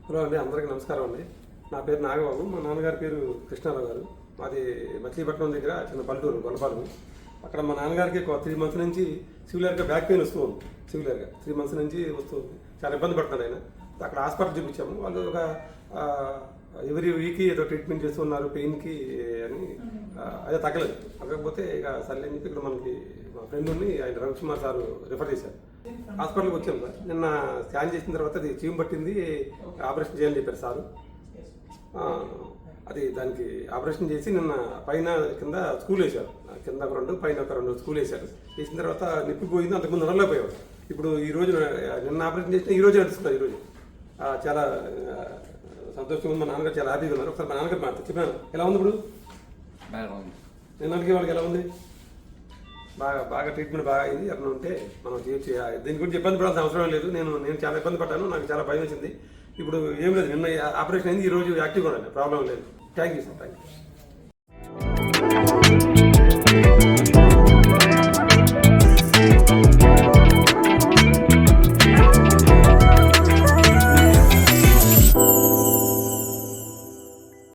Hello అండి, అందరికీ నమస్కారం అండి. నా పేరు నాగబాబు. మా నాన్నగారి పేరు కృష్ణారావు గారు. మాది మచిలీపట్నం దగ్గర చిన్న పల్లెటూరు గొల్లపాలెం. అక్కడ మా నాన్నగారికి 3 months నుంచి సివిలర్గా బ్యాక్ పెయిన్ వస్తూ ఉంది. సివిలర్గా 3 months నుంచి వస్తూ ఉంది. చాలా ఇబ్బంది పడుతున్నాడు ఆయన. అక్కడ హాస్పిటల్ చూపించాము. వాళ్ళు ఒక ఎవరీ వీక్ ఏదో ట్రీట్మెంట్ చేస్తున్నారు పెయిన్కి అని. అదే తగ్గకపోతే ఇక సర్లేని చెప్పి ఇక్కడ మనకి మా ఫ్రెండ్ ఉండి ఆయన రవికుమార్ సార్ రిఫర్ చేశారు. హాస్పిటల్కి వచ్చాము సార్. నిన్న స్కాన్ చేసిన తర్వాత అది చీమ పట్టింది, ఆపరేషన్ చేయాలని చెప్పారు సారు. అది దానికి ఆపరేషన్ చేసి నిన్న పైన కింద స్కూల్ వేశారు. కింద ఒక 2 పైన ఒక 2 స్కూల్ వేశారు. వేసిన తర్వాత నొప్పి పోయింది. అంతకుముందు నడలేకపోయాడు. ఇప్పుడు ఈ రోజు నిన్న ఆపరేషన్ చేసిన ఈ రోజు నడుస్తున్నారు. ఈరోజు చాలా సంతోషంగా ఉంది. మా నాన్నగారు చాలా హ్యాపీగా ఉన్నారు. ఒకసారి మా నాన్నగారు మాట చెప్పాను, ఎలా ఉంది ఇప్పుడు? నిన్నటికి వాళ్ళకి ఎలా ఉంది? బాగా ట్రీట్మెంట్ బాగా అయింది. అట్లా ఉంటే మనం చేయొచ్చు. దీని గురించి ఇబ్బంది పడాల్సిన అవసరం లేదు. నేను చాలా ఇబ్బంది పడ్డాను. నాకు చాలా భయం వేసింది. ఇప్పుడు ఏం లేదు, నిన్న ఆపరేషన్ అయింది, ఈ రోజు యాక్టివ్గా ఉండాలి, ప్రాబ్లం లేదు. Thank you sir, thank you.